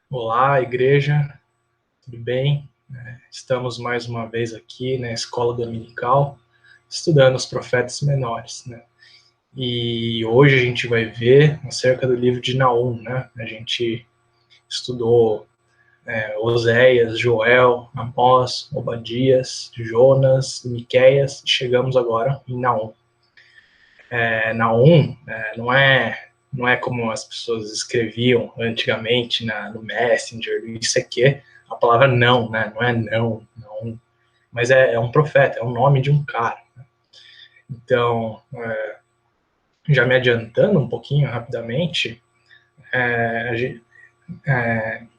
Olá, igreja, tudo bem? Estamos mais uma vez aqui na escola dominical, estudando os profetas menores, né? E hoje a gente vai ver acerca do livro de Naum, né? A gente estudou Oséias, Joel, Amós, Obadias, Jonas, Miqueias, e chegamos agora em Naum. Naum não é como as pessoas escreviam antigamente no Messenger, isso aqui, a palavra não, né? Não é não, mas é um profeta, é o nome de um cara. Então, já me adiantando um pouquinho rapidamente, é,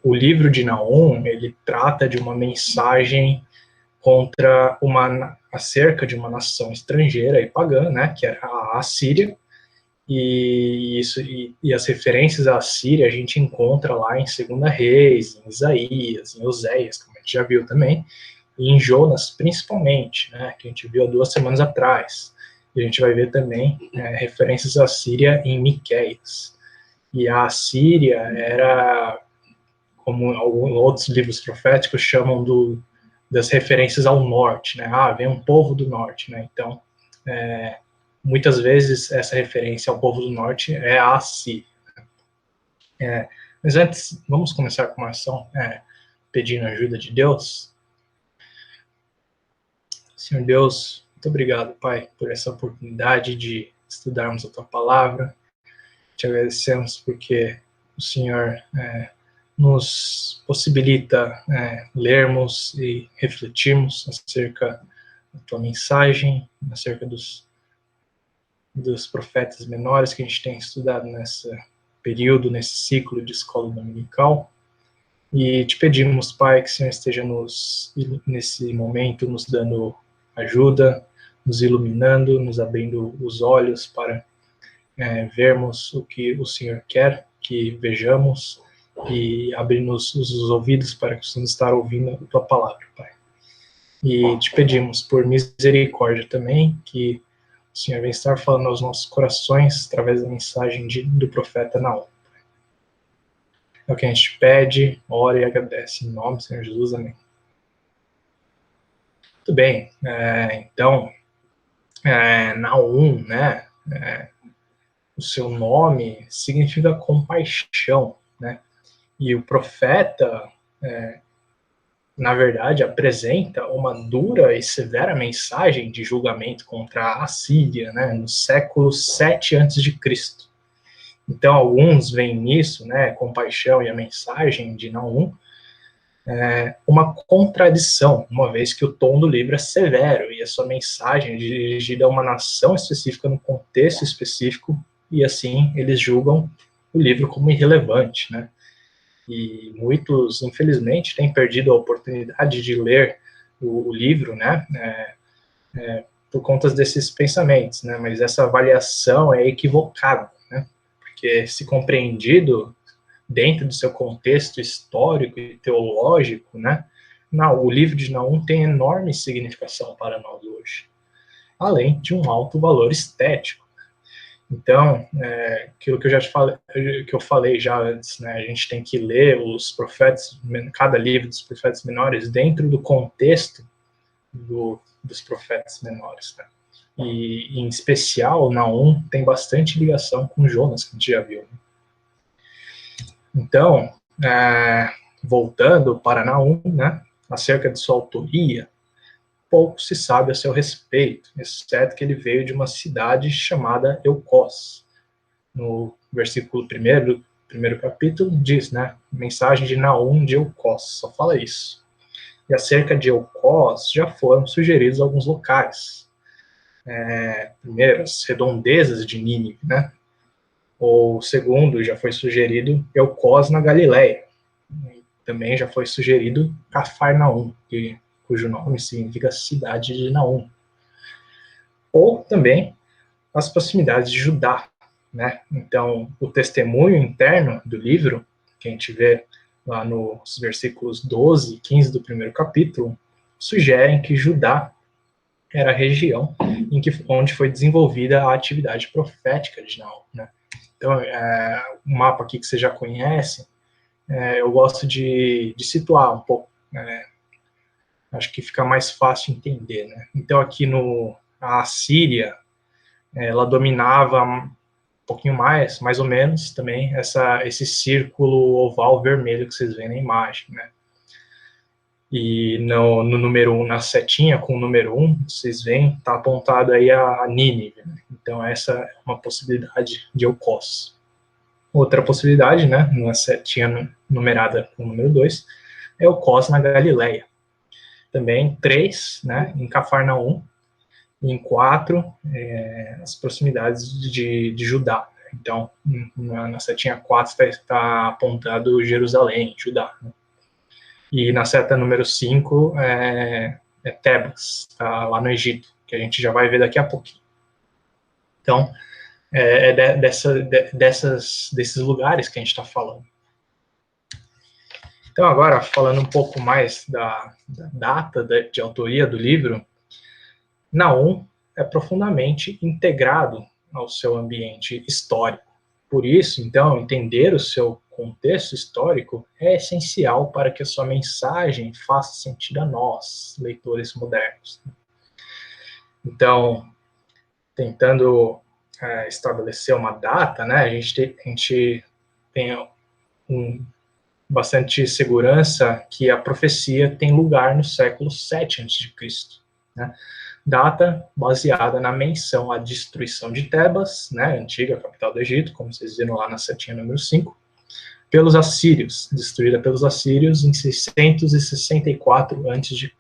o livro de Naum, ele trata de uma mensagem acerca de uma nação estrangeira e pagã, né, que era a Assíria. E as referências à Síria a gente encontra lá em 2 Reis, em Isaías, em Oséias, como a gente já viu também, e em Jonas principalmente, né, que a gente viu há 2 semanas atrás. E a gente vai ver também referências à Síria em Miqueias. E a Síria era, como alguns outros livros proféticos chamam das referências ao norte, né? Ah, vem um povo do norte, né? Então, muitas vezes essa referência ao povo do norte é a Síria. Mas antes, vamos começar com uma ação pedindo a ajuda de Deus. Senhor Deus, muito obrigado, Pai, por essa oportunidade de estudarmos a Tua Palavra. Te agradecemos porque o Senhor nos possibilita lermos e refletirmos acerca da Tua mensagem, acerca dos profetas menores que a gente tem estudado nesse período, nesse ciclo de escola dominical. E te pedimos, Pai, que o Senhor esteja nesse momento nos dando ajuda, nos iluminando, nos abrindo os olhos para vermos o que o Senhor quer que vejamos e abrindo os ouvidos para que possamos estar ouvindo a Tua palavra, Pai. E te pedimos por misericórdia também que o Senhor venha estar falando aos nossos corações através da mensagem do profeta Naum. É o que a gente pede, ora e agradece. Em nome do Senhor Jesus, amém. Muito bem, então, Naum, né, o seu nome significa compaixão, né, e o profeta, na verdade, apresenta uma dura e severa mensagem de julgamento contra a Assíria, né, no século 7 a.C. Então, alguns veem nisso, né, compaixão e a mensagem de Naum, uma contradição, uma vez que o tom do livro é severo e a sua mensagem é dirigida a uma nação específica no contexto específico, e assim eles julgam o livro como irrelevante, né? E muitos, infelizmente, têm perdido a oportunidade de ler o livro, né? Por conta desses pensamentos, né? Mas essa avaliação é equivocada, né? Porque se compreendido dentro do seu contexto histórico e teológico, né? Não, o livro de Naum tem enorme significação para nós hoje, além de um alto valor estético. Então, aquilo que eu já te falei, que eu falei já antes, né? A gente tem que ler os profetas, cada livro dos profetas menores dentro do contexto dos profetas menores, né? E em especial, Naum tem bastante ligação com Jonas, que a gente já viu. Né? Então, voltando para Naum, né, acerca de sua autoria, pouco se sabe a seu respeito, exceto que ele veio de uma cidade chamada Eucós. No versículo 1 do primeiro capítulo diz, né, mensagem de Naum de Eucós, só fala isso. E acerca de Eucós já foram sugeridos alguns locais. Primeiro, as redondezas de Nínive, né? O segundo já foi sugerido Eucós na Galileia. Também já foi sugerido Cafarnaum, cujo nome significa cidade de Naum. Ou também as proximidades de Judá, né? Então, o testemunho interno do livro, que a gente vê lá nos versículos 12 e 15 do primeiro capítulo, sugerem que Judá era a região onde foi desenvolvida a atividade profética de Naum, né? Então, o mapa aqui que você já conhece, eu gosto de situar um pouco, acho que fica mais fácil entender, né? Então, aqui a Assíria, ela dominava um pouquinho mais ou menos, também, esse círculo oval vermelho que vocês veem na imagem, né? E no número 1, na setinha com o número 1, vocês veem, está apontado aí a Nínive, né? Então, essa é uma possibilidade de Eucós. Outra possibilidade, né, na setinha numerada com o número 2, é Eucós na Galileia. Também 3, né, em Cafarnaum, e em 4, as proximidades de Judá. Então, na setinha 4 está apontado Jerusalém, Judá. Né? E na seta número 5 é Tebas, tá lá no Egito, que a gente já vai ver daqui a pouquinho. Então, desses lugares que a gente está falando. Então, agora, falando um pouco mais da data de autoria do livro, Naum é profundamente integrado ao seu ambiente histórico. Por isso, então, entender o seu contexto histórico é essencial para que a sua mensagem faça sentido a nós, leitores modernos. Então, tentando estabelecer uma data, né, a gente tem bastante segurança que a profecia tem lugar no século 7 a.C., né? Data baseada na menção à destruição de Tebas, né, antiga capital do Egito, como vocês viram lá na setinha número 5, pelos assírios, destruída pelos assírios em 664 a.C.,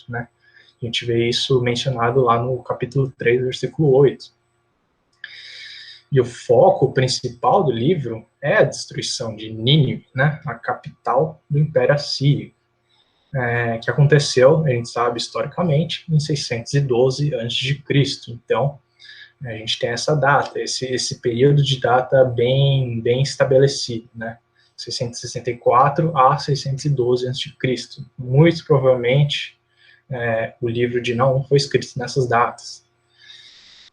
né? A gente vê isso mencionado lá no capítulo 3, versículo 8. E o foco principal do livro é a destruição de Nínive, né, a capital do Império Assírio, que aconteceu, a gente sabe historicamente, em 612 a.C. Então, a gente tem essa data, esse período de data bem estabelecido, né, 664 a 612 a.C. Muito provavelmente, o livro de Naum foi escrito nessas datas.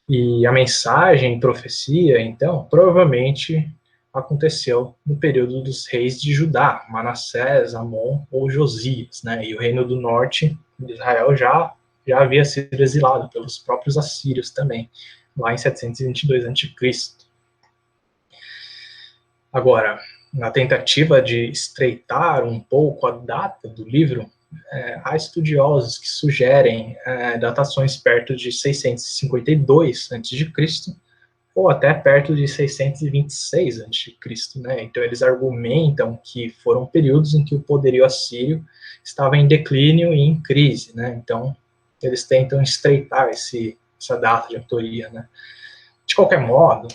E a mensagem, profecia, então, provavelmente aconteceu no período dos reis de Judá, Manassés, Amon ou Josias, né? E o reino do norte de Israel já havia sido exilado pelos próprios assírios também, lá em 722 a.C. Agora, na tentativa de estreitar um pouco a data do livro, há estudiosos que sugerem datações perto de 652 a.C., ou até perto de 626 a.C., né? Então, eles argumentam que foram períodos em que o poderio assírio estava em declínio e em crise, né? Então, eles tentam estreitar essa data de autoria, né? De qualquer modo,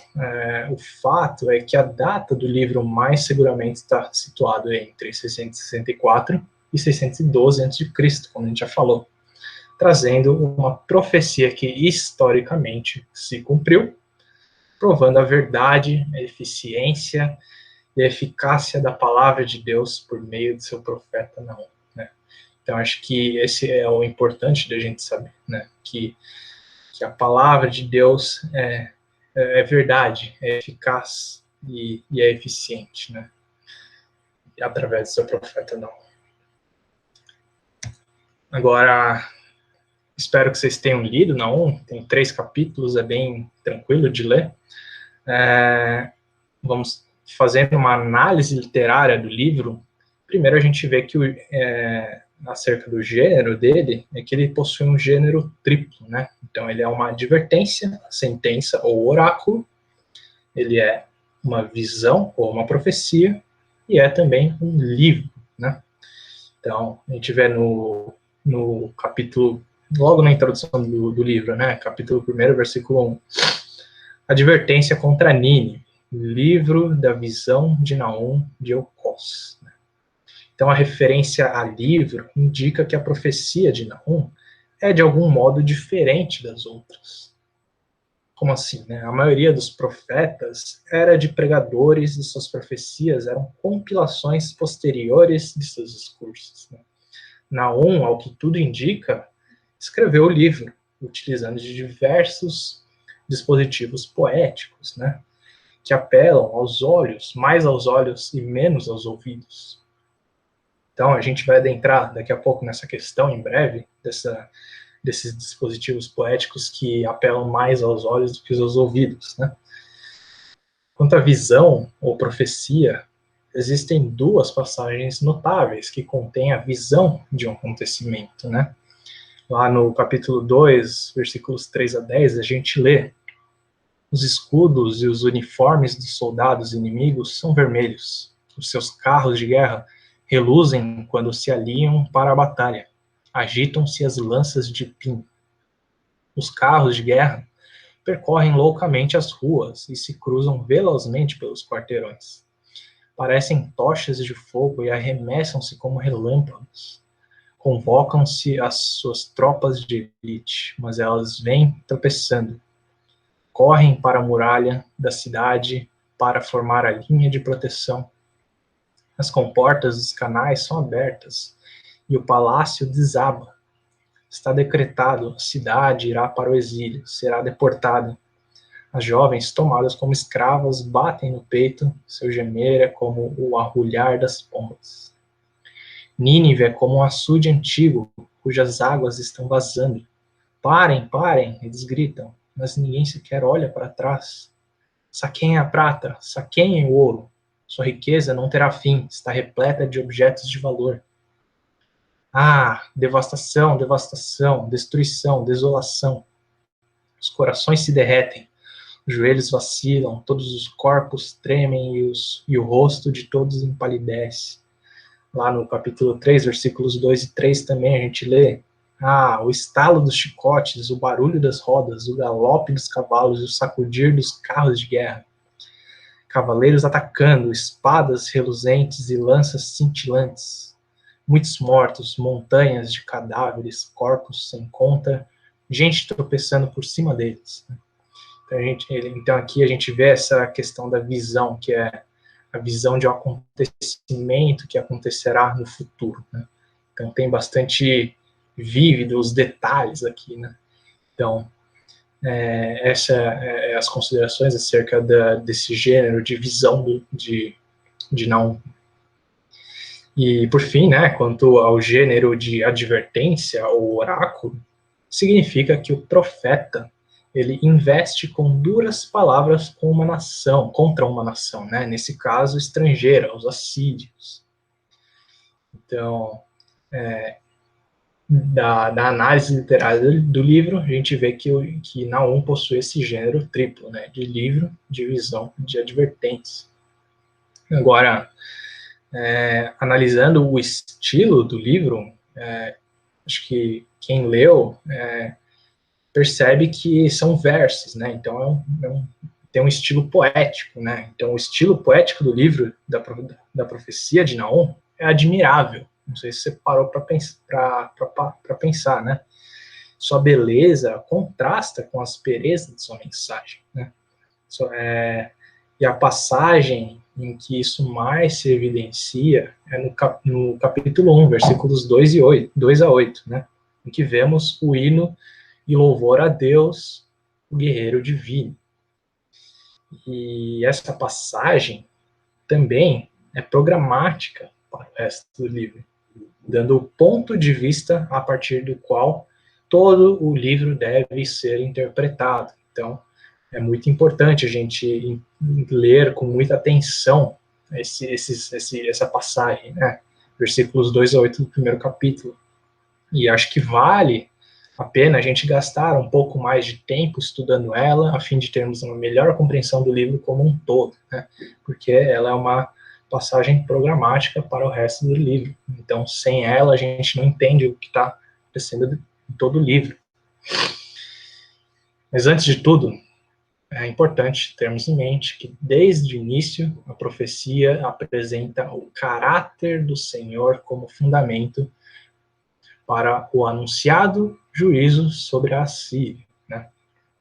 o fato é que a data do livro mais seguramente está situado entre 664 e 612 a.C., como a gente já falou, trazendo uma profecia que historicamente se cumpriu, provando a verdade, a eficiência e a eficácia da palavra de Deus por meio de seu profeta Naum, né? Então, acho que esse é o importante da gente saber, né? Que a palavra de Deus é verdade, é eficaz e é eficiente, né? E através do seu profeta Naum. Agora, espero que vocês tenham lido Naum, tem 3 capítulos, é bem tranquilo de ler. Vamos fazendo uma análise literária do livro. Primeiro a gente vê que acerca do gênero dele, é que ele possui um gênero triplo, né? Então ele é uma advertência, sentença ou oráculo, ele é uma visão ou uma profecia, e é também um livro, né? Então, a gente vê no capítulo, logo na introdução do livro, né? Capítulo 1, versículo 1. Advertência contra Nínive, livro da visão de Naum de Eucós. Então, a referência a livro indica que a profecia de Naum é, de algum modo, diferente das outras. Como assim, né? A maioria dos profetas era de pregadores e suas profecias eram compilações posteriores de seus discursos, né? Naum, ao que tudo indica, escreveu o livro, utilizando de diversos dispositivos poéticos, né? que apelam aos olhos, mais aos olhos e menos aos ouvidos. Então, a gente vai adentrar daqui a pouco nessa questão, em breve, desses dispositivos poéticos que apelam mais aos olhos do que aos ouvidos, né? Quanto à visão ou profecia, existem duas passagens notáveis que contêm a visão de um acontecimento, né? Lá no capítulo 2, versículos 3 a 10, a gente lê: os escudos e os uniformes dos soldados inimigos são vermelhos. Os seus carros de guerra reluzem quando se alinham para a batalha. Agitam-se as lanças de pinho. Os carros de guerra percorrem loucamente as ruas e se cruzam velozmente pelos quarteirões. Parecem tochas de fogo e arremessam-se como relâmpagos. Convocam-se as suas tropas de elite, mas elas vêm tropeçando. Correm para a muralha da cidade para formar a linha de proteção. As comportas dos canais são abertas e o palácio desaba. Está decretado, a cidade irá para o exílio, será deportada. As jovens, tomadas como escravas, batem no peito, seu gemer é como o arrulhar das pombas. Nínive é como um açude antigo, cujas águas estão vazando. Parem, parem, eles gritam, mas ninguém sequer olha para trás. Saqueiem a prata, saqueiem o ouro. Sua riqueza não terá fim, está repleta de objetos de valor. Ah, devastação, devastação, destruição, desolação. Os corações se derretem, os joelhos vacilam, todos os corpos tremem e o rosto de todos empalidece. Lá no capítulo 3, versículos 2 e 3 também a gente lê: ah, o estalo dos chicotes, o barulho das rodas, o galope dos cavalos, o sacudir dos carros de guerra. Cavaleiros atacando, espadas reluzentes e lanças cintilantes. Muitos mortos, montanhas de cadáveres, corpos sem conta, gente tropeçando por cima deles. Então aqui a gente vê essa questão da visão, que é a visão de um acontecimento que acontecerá no futuro, né? Então tem bastante vívido os detalhes aqui, né? Então, essa é as considerações acerca desse gênero de visão de Naum. E, por fim, né, quanto ao gênero de advertência ou oráculo, significa que o profeta ele investe com duras palavras contra uma nação, né? Nesse caso, estrangeira, os assírios. Então, da análise literária do livro, a gente vê que Naum possui esse gênero triplo, né? De livro, de visão, de advertência. Agora, analisando o estilo do livro, acho que quem leu percebe que são versos, né? Então tem um estilo poético, né? Então o estilo poético do livro da profecia de Naum é admirável. Não sei se você parou para pensar, né? Sua beleza contrasta com a aspereza de sua mensagem, né? E a passagem em que isso mais se evidencia é no capítulo 1, versículos 2 a 8, né? Em que vemos o hino e louvor a Deus, o guerreiro divino. E essa passagem também é programática para o resto do livro, dando o ponto de vista a partir do qual todo o livro deve ser interpretado. Então, é muito importante a gente ler com muita atenção essa passagem, né? Versículos 2 a 8 do primeiro capítulo. E acho que vale a pena a gente gastar um pouco mais de tempo estudando ela, a fim de termos uma melhor compreensão do livro como um todo, né? Porque ela é uma passagem programática para o resto do livro. Então, sem ela, a gente não entende o que está acontecendo em todo o livro. Mas, antes de tudo, é importante termos em mente que, desde o início, a profecia apresenta o caráter do Senhor como fundamento para o anunciado juízo sobre a Assíria, né?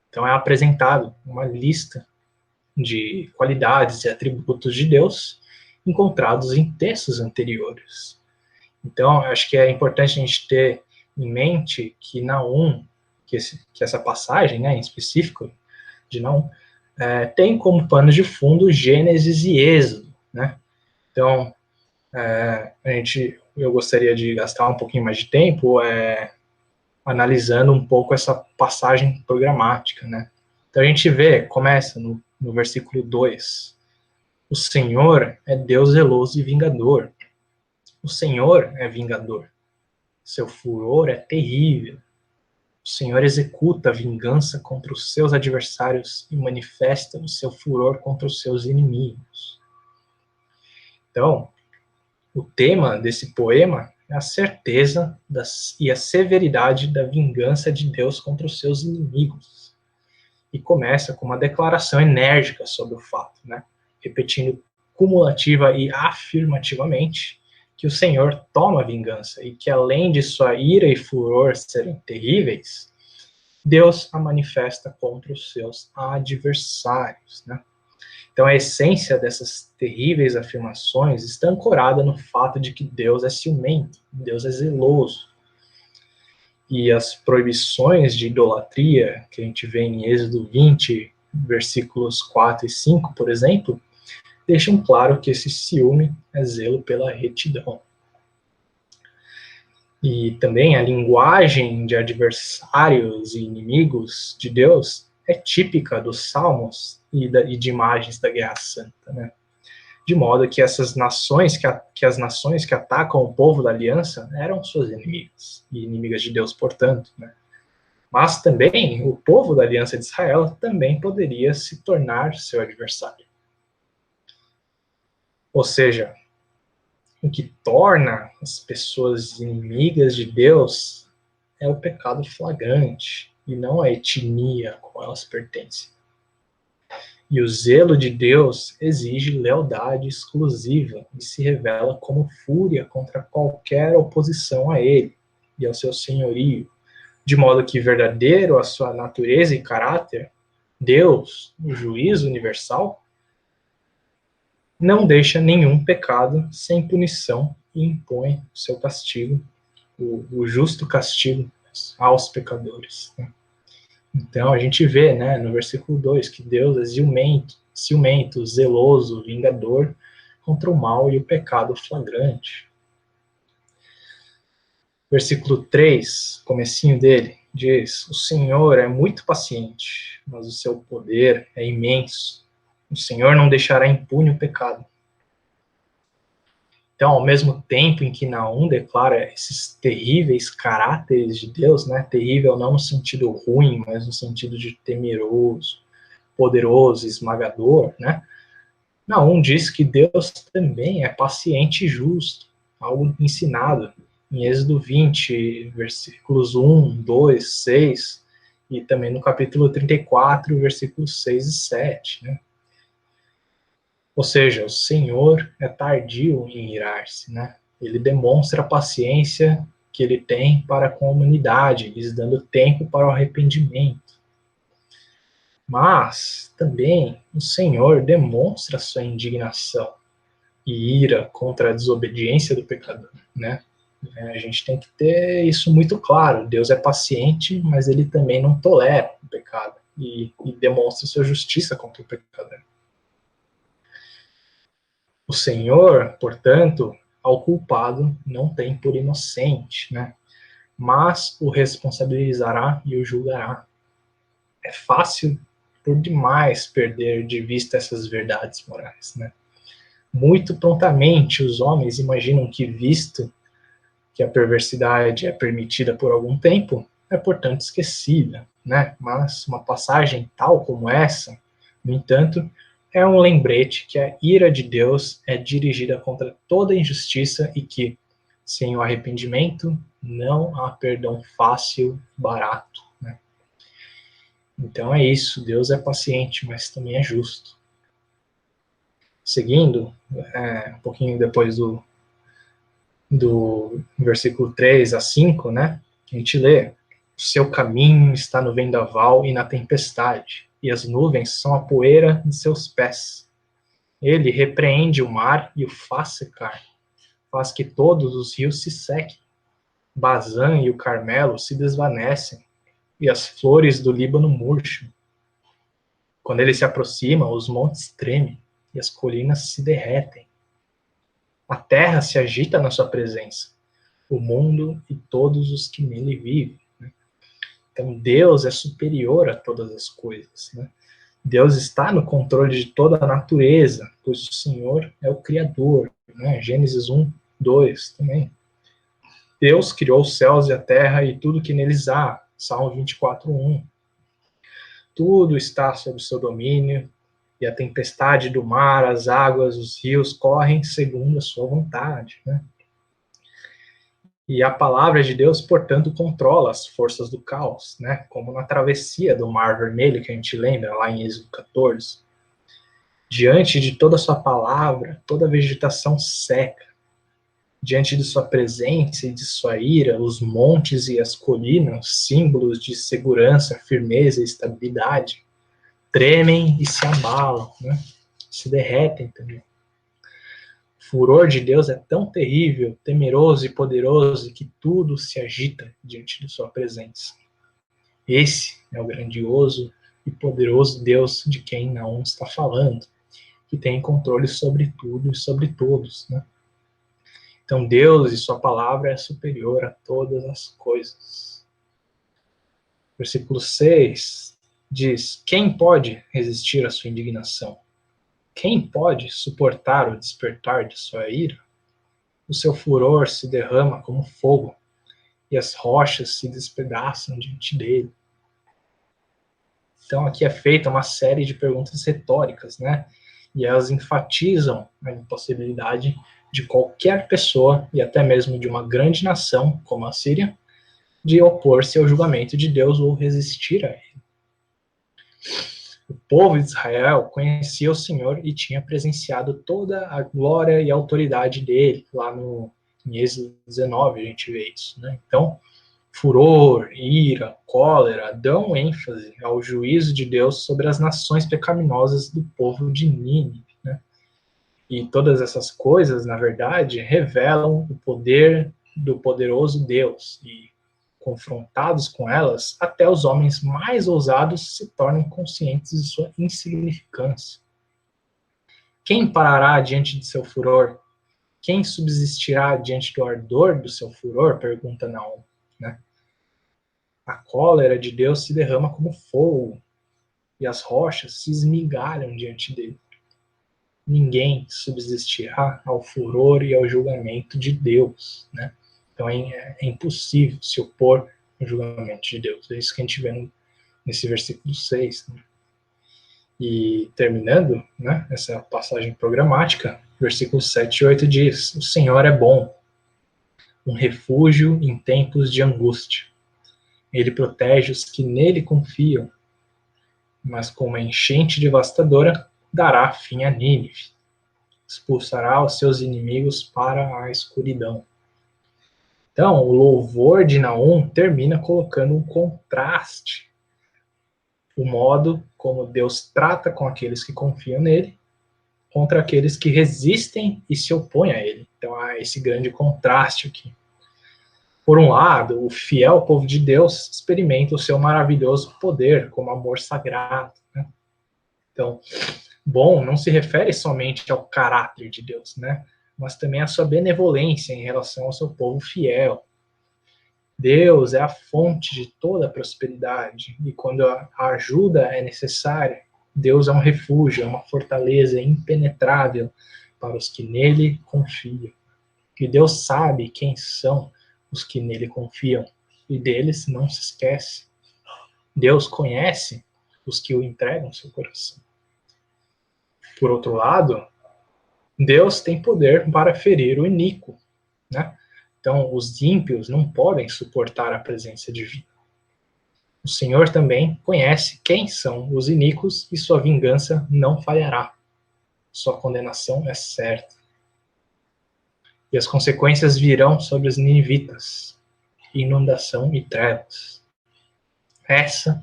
Então é apresentado uma lista de qualidades e atributos de Deus encontrados em textos anteriores. Então, acho que é importante a gente ter em mente que Naum, que essa passagem, né, em específico de Naum, tem como pano de fundo Gênesis e Êxodo, né? Então, eu gostaria de gastar um pouquinho mais de tempo analisando um pouco essa passagem programática, né? Então a gente começa no versículo 2. O Senhor é Deus zeloso e vingador. O Senhor é vingador. Seu furor é terrível. O Senhor executa a vingança contra os seus adversários e manifesta o seu furor contra os seus inimigos. Então, o tema desse poema é a certeza e a severidade da vingança de Deus contra os seus inimigos. E começa com uma declaração enérgica sobre o fato, né? Repetindo cumulativa e afirmativamente que o Senhor toma vingança e que, além de sua ira e furor serem terríveis, Deus a manifesta contra os seus adversários, né? Então, a essência dessas terríveis afirmações está ancorada no fato de que Deus é ciumento, Deus é zeloso. E as proibições de idolatria, que a gente vê em Êxodo 20, versículos 4 e 5, por exemplo, deixam claro que esse ciúme é zelo pela retidão. E também a linguagem de adversários e inimigos de Deus é típica dos salmos e de imagens da Guerra Santa, né? De modo que essas nações, que as nações que atacam o povo da aliança eram suas inimigas, e inimigas de Deus, portanto, né? Mas também o povo da aliança de Israel também poderia se tornar seu adversário. Ou seja, o que torna as pessoas inimigas de Deus é o pecado flagrante, e não a etnia a qual elas pertencem. E o zelo de Deus exige lealdade exclusiva e se revela como fúria contra qualquer oposição a ele e ao seu senhorio, de modo que verdadeiro a sua natureza e caráter, Deus, o juiz universal, não deixa nenhum pecado sem punição e impõe o seu castigo, o justo castigo aos pecadores, né? Então a gente vê, né, no versículo 2, que Deus é ciumento, zeloso, vingador contra o mal e o pecado flagrante. Versículo 3, comecinho dele, diz: o Senhor é muito paciente, mas o seu poder é imenso. O Senhor não deixará impune o pecado. Então, ao mesmo tempo em que Naum declara esses terríveis caráteres de Deus, né, terrível não no sentido ruim, mas no sentido de temeroso, poderoso, esmagador, né, Naum diz que Deus também é paciente e justo, algo ensinado em Êxodo 20, versículos 1, 2, 6, e também no capítulo 34, versículos 6 e 7, né. Ou seja, o Senhor é tardio em irar-se, né? Ele demonstra a paciência que ele tem para com a humanidade, lhes dando tempo para o arrependimento. Mas também o Senhor demonstra sua indignação e ira contra a desobediência do pecador, né? A gente tem que ter isso muito claro. Deus é paciente, mas ele também não tolera o pecado e demonstra sua justiça contra o pecador. O Senhor, portanto, ao culpado não tem por inocente, né? Mas o responsabilizará e o julgará. É fácil por demais perder de vista essas verdades morais, né? Muito prontamente os homens imaginam que, visto que a perversidade é permitida por algum tempo, é portanto esquecida, né? Mas uma passagem tal como essa, no entanto, é um lembrete que a ira de Deus é dirigida contra toda injustiça e que, sem o arrependimento, não há perdão fácil, barato, né? Então é isso, Deus é paciente, mas também é justo. Seguindo, um pouquinho depois do versículo 3 a 5, né, a gente lê: o seu caminho está no vendaval e na tempestade, e as nuvens são a poeira de seus pés. Ele repreende o mar e o faz secar, faz que todos os rios se sequem. Bazã e o Carmelo se desvanecem, e as flores do Líbano murcham. Quando ele se aproxima, os montes tremem e as colinas se derretem. A terra se agita na sua presença, o mundo e todos os que nele vivem. Então, Deus é superior a todas as coisas. Deus está no controle de toda a natureza, pois o Senhor é o Criador. Gênesis 1, 2 também. Deus criou os céus e a terra e tudo que neles há. Salmo 24, 1. Tudo está sob seu domínio, e a tempestade do mar, as águas, os rios correm segundo a sua vontade. E a palavra de Deus, portanto, controla as forças do caos, como na travessia do Mar Vermelho, que a gente lembra lá em Êxodo 14. Diante de toda a sua palavra, toda a vegetação seca. Diante de sua presença e de sua ira, os montes e as colinas, símbolos de segurança, firmeza e estabilidade, tremem e se abalam, se derretem também. O furor de Deus é tão terrível, temeroso e poderoso que tudo se agita diante de sua presença. Esse é o grandioso e poderoso Deus de quem Naum está falando, que tem controle sobre tudo e sobre todos, Então Deus e sua palavra é superior a todas as coisas. Versículo 6 diz: quem pode resistir à sua indignação? Quem pode suportar o despertar de sua ira? O seu furor se derrama como fogo, e as rochas se despedaçam diante dele. Então aqui é feita uma série de perguntas retóricas, E elas enfatizam a impossibilidade de qualquer pessoa, e até mesmo de uma grande nação, como a Síria, de opor-se ao julgamento de Deus ou resistir a ele. O povo de Israel conhecia o Senhor e tinha presenciado toda a glória e autoridade dele, lá em Êxodo 19 a gente vê isso. Então, furor, ira, cólera dão ênfase ao juízo de Deus sobre as nações pecaminosas do povo de Nínive. E todas essas coisas, na verdade, revelam o poder do poderoso Deus. E, confrontados com elas, até os homens mais ousados se tornam conscientes de sua insignificância. Quem parará diante de seu furor? Quem subsistirá diante do ardor do seu furor? Pergunta Naum. A cólera de Deus se derrama como fogo, e as rochas se esmigalham diante dele. Ninguém subsistirá ao furor e ao julgamento de Deus, Então é impossível se opor ao julgamento de Deus. É isso que a gente vê nesse versículo 6. E terminando, essa passagem programática, versículos 7 e 8 diz: o Senhor é bom, um refúgio em tempos de angústia. Ele protege os que nele confiam, mas com uma enchente devastadora dará fim a Nínive. Expulsará os seus inimigos para a escuridão. Então, o louvor de Naum termina colocando um contraste. O modo como Deus trata com aqueles que confiam nele, contra aqueles que resistem e se opõem a ele. Então, há esse grande contraste aqui. Por um lado, o fiel povo de Deus experimenta o seu maravilhoso poder como amor sagrado. Então, bom não se refere somente ao caráter de Deus, mas também à sua benevolência em relação ao seu povo fiel. Deus é a fonte de toda a prosperidade, e quando a ajuda é necessária, Deus é um refúgio, é uma fortaleza impenetrável para os que nele confiam. E Deus sabe quem são os que nele confiam, e deles não se esquece. Deus conhece os que o entregam seu coração. Por outro lado, Deus tem poder para ferir o iníquo, Então, os ímpios não podem suportar a presença divina. O Senhor também conhece quem são os iníquos e sua vingança não falhará. Sua condenação é certa. E as consequências virão sobre os ninivitas, inundação e trevas. Essa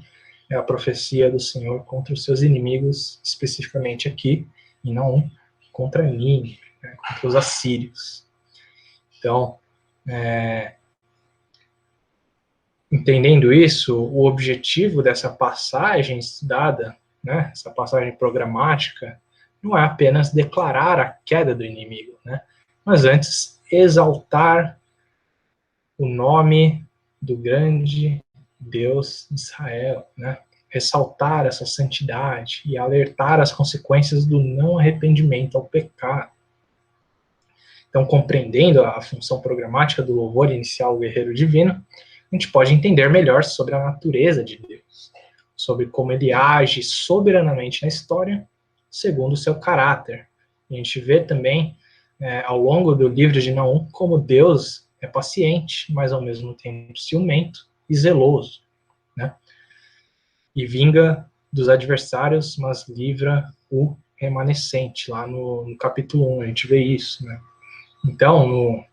é a profecia do Senhor contra os seus inimigos, especificamente aqui, e não contra Nínive, contra os assírios. Então, entendendo isso, o objetivo dessa passagem estudada né, essa passagem programática, não é apenas declarar a queda do inimigo, né, mas antes exaltar o nome do grande Deus de Israel, né, ressaltar essa santidade e alertar as consequências do não arrependimento ao pecado. Então, compreendendo a função programática do louvor inicial ao guerreiro divino, a gente pode entender melhor sobre a natureza de Deus, sobre como ele age soberanamente na história, segundo o seu caráter. A gente vê também, ao longo do livro de Naum, como Deus é paciente, mas ao mesmo tempo ciumento e zeloso, né? E vinga dos adversários, mas livra o remanescente. Lá no capítulo 1 a gente vê isso, né? Então,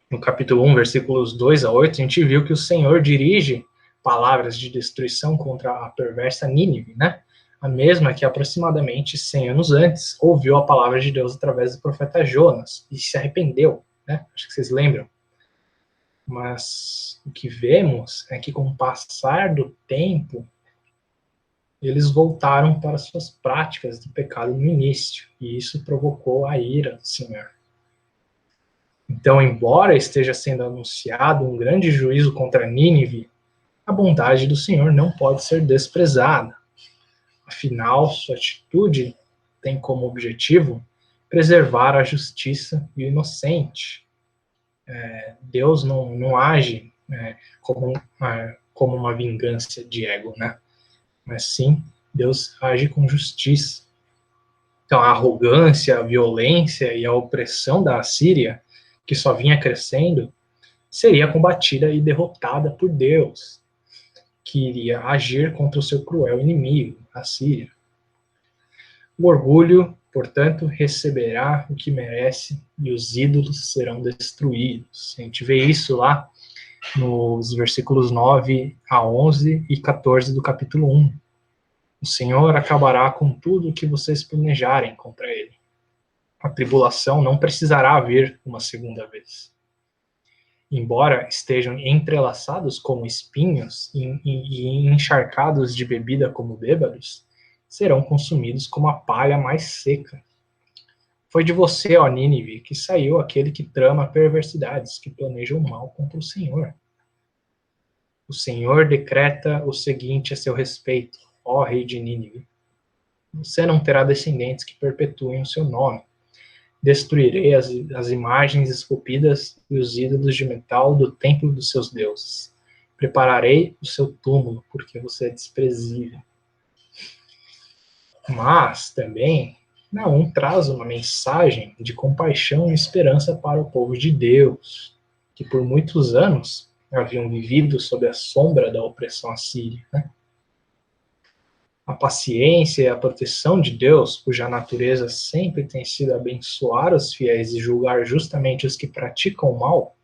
no capítulo 1, versículos 2 a 8, a gente viu que o Senhor dirige palavras de destruição contra a perversa Nínive, né? A mesma que aproximadamente 100 anos antes ouviu a palavra de Deus através do profeta Jonas e se arrependeu, né? Acho que vocês lembram. Mas o que vemos é que com o passar do tempo, eles voltaram para suas práticas do pecado no início, e isso provocou a ira do Senhor. Então, embora esteja sendo anunciado um grande juízo contra Nínive, a bondade do Senhor não pode ser desprezada. Afinal, sua atitude tem como objetivo preservar a justiça e o inocente. Deus não age como uma vingança de ego, né? Mas sim, Deus age com justiça. Então, a arrogância, a violência e a opressão da Assíria, que só vinha crescendo, seria combatida e derrotada por Deus, que iria agir contra o seu cruel inimigo, a Síria. O orgulho, portanto, receberá o que merece e os ídolos serão destruídos. A gente vê isso lá nos versículos 9 a 11 e 14 do capítulo 1. O Senhor acabará com tudo o que vocês planejarem contra ele. A tribulação não precisará vir uma segunda vez. Embora estejam entrelaçados como espinhos e encharcados de bebida como bêbados, serão consumidos como a palha mais seca. Foi de você, ó Nínive, que saiu aquele que trama perversidades, que planeja o mal contra o Senhor. O Senhor decreta o seguinte a seu respeito, ó rei de Nínive: você não terá descendentes que perpetuem o seu nome. Destruirei as imagens esculpidas e os ídolos de metal do templo dos seus deuses. Prepararei o seu túmulo, porque você é desprezível. Mas, também, Naum traz uma mensagem de compaixão e esperança para o povo de Deus, que por muitos anos haviam vivido sob a sombra da opressão assíria, né? A paciência e a proteção de Deus, cuja natureza sempre tem sido abençoar os fiéis e julgar justamente os que praticam o mal,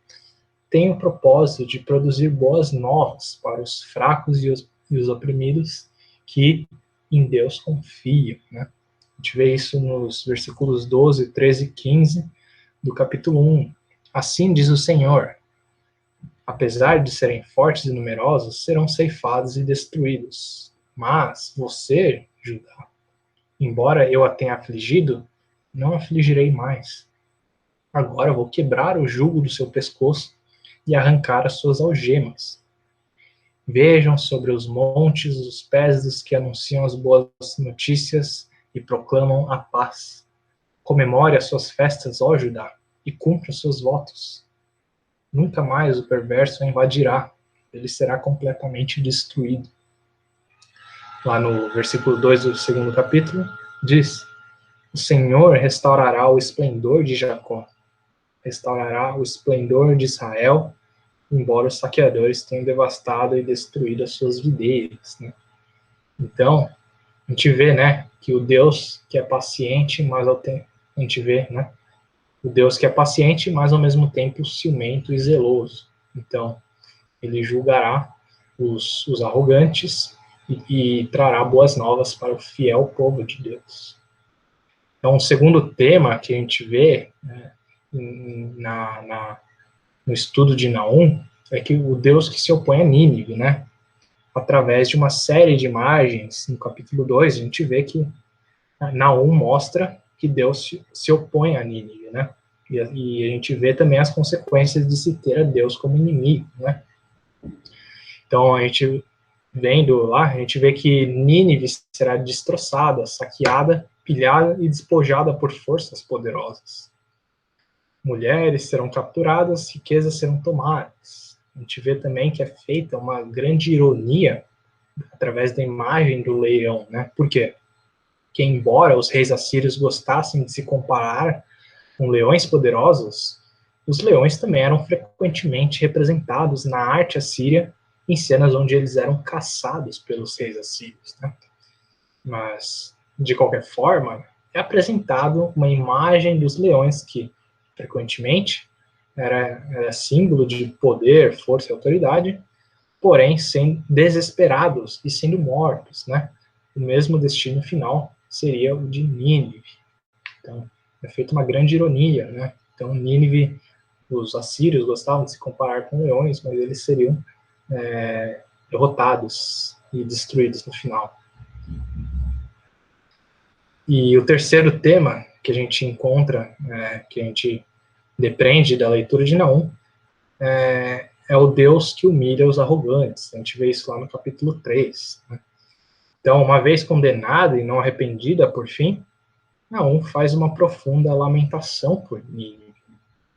tem o propósito de produzir boas novas para os fracos e os oprimidos que em Deus confiam, né? A gente vê isso nos versículos 12, 13 e 15 do capítulo 1. Assim diz o Senhor: apesar de serem fortes e numerosos, serão ceifados e destruídos. Mas você, Judá, embora eu a tenha afligido, não afligirei mais. Agora vou quebrar o jugo do seu pescoço e arrancar as suas algemas. Vejam sobre os montes os pés dos que anunciam as boas notícias e proclamam a paz. Comemore as suas festas, ó Judá, e cumpra os seus votos. Nunca mais o perverso a invadirá, ele será completamente destruído. Lá no versículo 2 do segundo capítulo, diz: o Senhor restaurará o esplendor de Jacó, restaurará o esplendor de Israel, embora os saqueadores tenham devastado e destruído as suas videiras, né? Então, a gente vê, né, que o Deus que é paciente, mas a gente vê, né, o Deus que é paciente, mas ao mesmo tempo ciumento e zeloso. Então, ele julgará os arrogantes e trará boas novas para o fiel povo de Deus. Então, o segundo tema que a gente vê, né, no estudo de Naum é que o Deus que se opõe a Nínive, né? através de uma série de imagens. No capítulo 2, a gente vê que Naum mostra que Deus se opõe a Nínive, né? E a gente vê também as consequências de se ter a Deus como inimigo, né? Então, a gente vendo lá, a gente vê que Nínive será destroçada, saqueada, pilhada e despojada por forças poderosas. Mulheres serão capturadas, riquezas serão tomadas. A gente vê também que é feita uma grande ironia através da imagem do leão, né? Por quê? Que embora os reis assírios gostassem de se comparar com leões poderosos, os leões também eram frequentemente representados na arte assíria em cenas onde eles eram caçados pelos reis assírios, né? Mas, de qualquer forma, é apresentado uma imagem dos leões que, frequentemente, era símbolo de poder, força e autoridade, porém sendo desesperados e sendo mortos, né? O mesmo destino final seria o de Nínive. Então, é feita uma grande ironia, né? Então, Nínive, os assírios gostavam de se comparar com leões, mas eles seriam derrotados e destruídos no final. E o terceiro tema que a gente encontra, que a gente depreende da leitura de Naum, é o Deus que humilha os arrogantes. A gente vê isso lá no capítulo 3. Né? Então, uma vez condenada e não arrependida, por fim, Naum faz uma profunda lamentação por Nínive,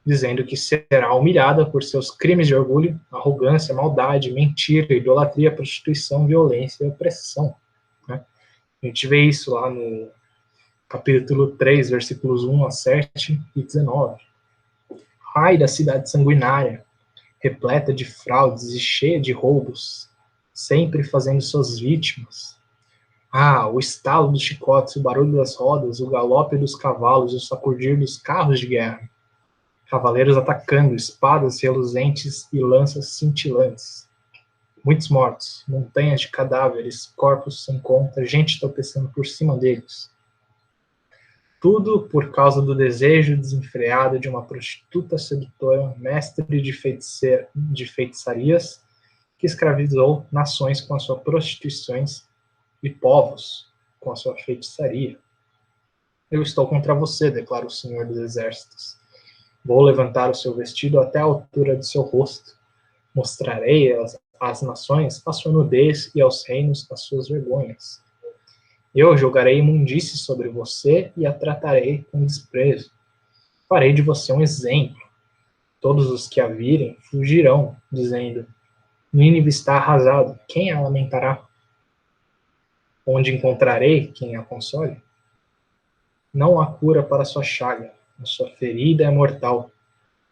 dizendo que será humilhada por seus crimes de orgulho, arrogância, maldade, mentira, idolatria, prostituição, violência e opressão. Né? A gente vê isso lá no capítulo 3, versículos 1 a 7 e 19. Ai da cidade sanguinária, repleta de fraudes e cheia de roubos, sempre fazendo suas vítimas. Ah, o estalo dos chicotes, o barulho das rodas, o galope dos cavalos, o sacudir dos carros de guerra. Cavaleiros atacando, espadas reluzentes e lanças cintilantes. Muitos mortos, montanhas de cadáveres, corpos sem conta, gente tropeçando por cima deles. Tudo por causa do desejo desenfreado de uma prostituta sedutora, mestre de feitiçarias, que escravizou nações com as suas prostituições e povos com a sua feitiçaria. Eu estou contra você, declara o Senhor dos Exércitos. Vou levantar o seu vestido até a altura de seu rosto. Mostrarei às nações a sua nudez e aos reinos as suas vergonhas. Eu jogarei imundície sobre você e a tratarei com desprezo. Farei de você um exemplo. Todos os que a virem fugirão, dizendo: Nínive está arrasado, quem a lamentará? Onde encontrarei quem a console? Não há cura para sua chaga, a sua ferida é mortal.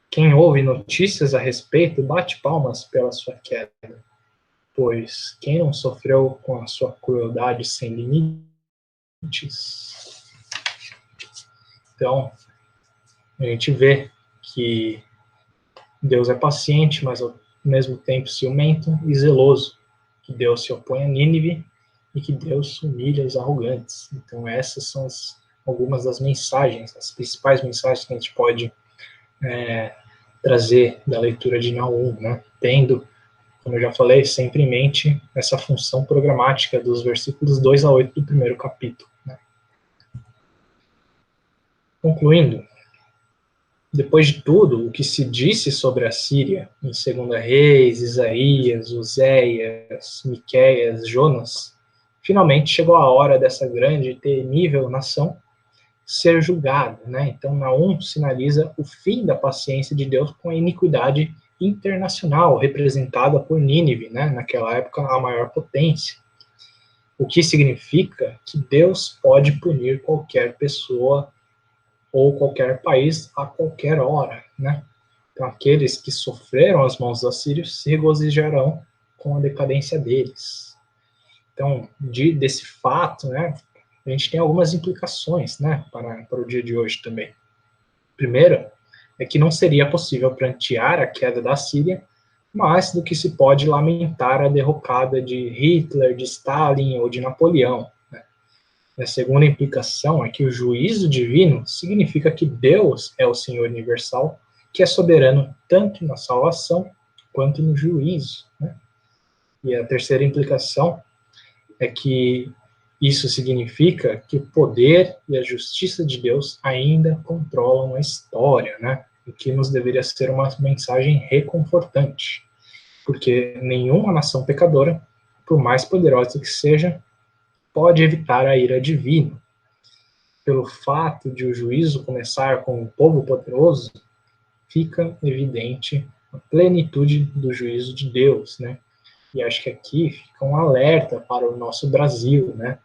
Quem ouve notícias a respeito bate palmas pela sua queda, pois quem não sofreu com a sua crueldade sem limites? Então, a gente vê que Deus é paciente, mas ao mesmo tempo ciumento e zeloso, que Deus se opõe a Nínive e que Deus humilha os arrogantes. Então essas são algumas das mensagens, as principais mensagens que a gente pode trazer da leitura de Naum, né? Tendo, como eu já falei, sempre em mente essa função programática dos versículos 2 a 8 do primeiro capítulo. Né? Concluindo, depois de tudo o que se disse sobre a Síria em 2 Reis, Isaías, Oséias, Miqueias, Jonas, finalmente chegou a hora dessa grande e temível nação ser julgada, né? Então Naum sinaliza o fim da paciência de Deus com a iniquidade internacional representada por Nínive, né? Naquela época a maior potência. O que significa que Deus pode punir qualquer pessoa ou qualquer país a qualquer hora, né? Então, aqueles que sofreram as mãos dos assírios se regozijarão com a decadência deles. Então, desse fato, né, a gente tem algumas implicações, né, para o dia de hoje também. Primeiro, é que não seria possível prantear a queda da Síria, mais do que se pode lamentar a derrocada de Hitler, de Stalin ou de Napoleão. A segunda implicação é que o juízo divino significa que Deus é o Senhor universal, que é soberano tanto na salvação quanto no juízo. Né? E a terceira implicação é que isso significa que o poder e a justiça de Deus ainda controlam a história, né? O que nos deveria ser uma mensagem reconfortante, porque nenhuma nação pecadora, por mais poderosa que seja, pode evitar a ira divina. Pelo fato de o juízo começar com o povo poderoso, fica evidente a plenitude do juízo de Deus, né? E acho que aqui fica um alerta para o nosso Brasil, né?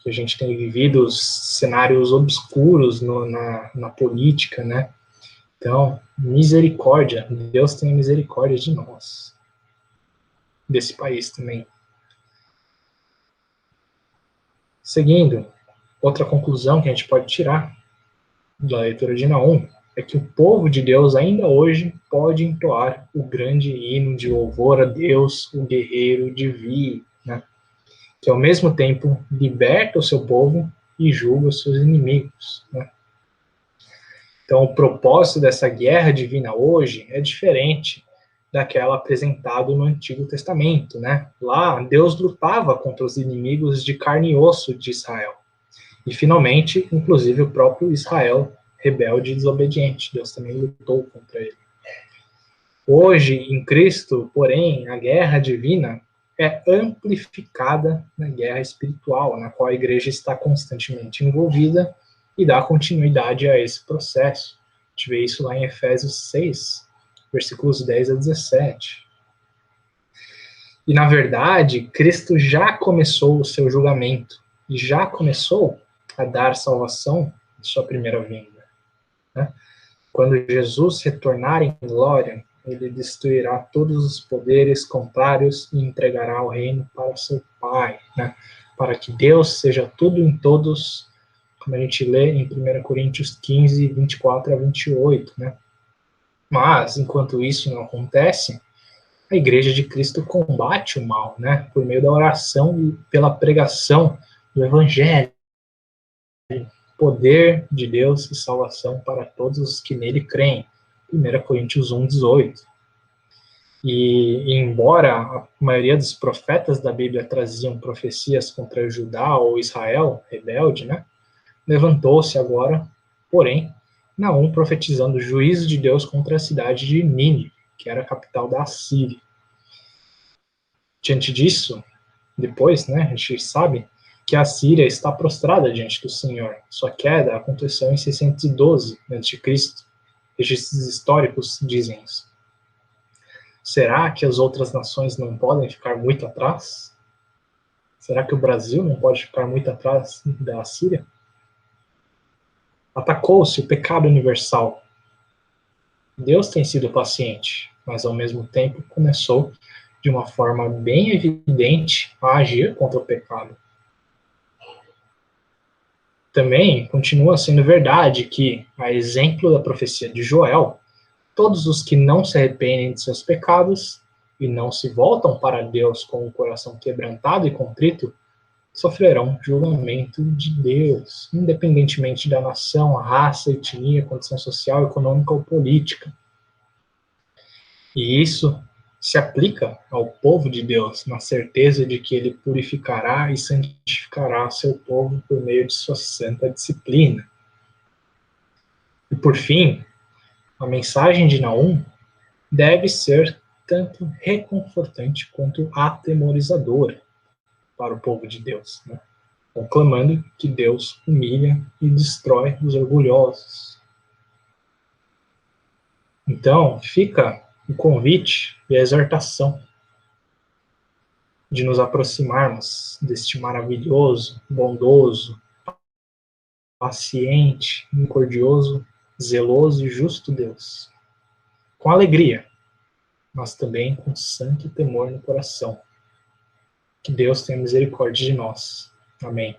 Que a gente tem vivido cenários obscuros na política, né? Então, misericórdia, Deus tenha misericórdia de nós, desse país também. Seguindo, outra conclusão que a gente pode tirar da leitura de Naum é que o povo de Deus ainda hoje pode entoar o grande hino de louvor a Deus, o guerreiro divino, né? Que ao mesmo tempo liberta o seu povo e julga os seus inimigos, né? Então, o propósito dessa guerra divina hoje é diferente daquela apresentada no Antigo Testamento, né? Lá, Deus lutava contra os inimigos de carne e osso de Israel. E, finalmente, inclusive, o próprio Israel rebelde e desobediente. Deus também lutou contra ele. Hoje, em Cristo, porém, a guerra divina é amplificada na guerra espiritual, na qual a igreja está constantemente envolvida e dá continuidade a esse processo. A gente vê isso lá em Efésios 6, versículos 10 a 17. E, na verdade, Cristo já começou o seu julgamento e já começou a dar salvação em sua primeira vinda, né? Quando Jesus retornar em glória, ele destruirá todos os poderes contrários e entregará o reino para seu Pai, né? Para que Deus seja tudo em todos, como a gente lê em 1 Coríntios 15, 24 a 28, né? Mas, enquanto isso não acontece, a Igreja de Cristo combate o mal, né? Por meio da oração e pela pregação do Evangelho, poder de Deus e salvação para todos os que nele creem. 1 Coríntios 1, 18. E embora a maioria dos profetas da Bíblia traziam profecias contra Judá ou Israel, rebelde, né? Levantou-se agora, porém, Naum profetizando o juízo de Deus contra a cidade de Nínive, que era a capital da Assíria. Diante disso, depois, né, a gente sabe que a Síria está prostrada diante do Senhor. Sua queda aconteceu em 612 a.C. Registros históricos dizem isso. Será que as outras nações não podem ficar muito atrás? Será que o Brasil não pode ficar muito atrás da Síria? Atacou-se o pecado universal. Deus tem sido paciente, mas ao mesmo tempo começou de uma forma bem evidente a agir contra o pecado. Também continua sendo verdade que, a exemplo da profecia de Joel, todos os que não se arrependem de seus pecados e não se voltam para Deus com o coração quebrantado e contrito, sofrerão julgamento de Deus, independentemente da nação, raça, etnia, condição social, econômica ou política. E isso se aplica ao povo de Deus, na certeza de que ele purificará e santificará seu povo por meio de sua santa disciplina. E por fim, a mensagem de Naum deve ser tanto reconfortante quanto atemorizadora para o povo de Deus, né? Conclamando que Deus humilha e destrói os orgulhosos. Então, fica o convite e a exortação de nos aproximarmos deste maravilhoso, bondoso, paciente, misericordioso, zeloso e justo Deus, com alegria, mas também com santo temor no coração. Que Deus tenha misericórdia de nós. Amém.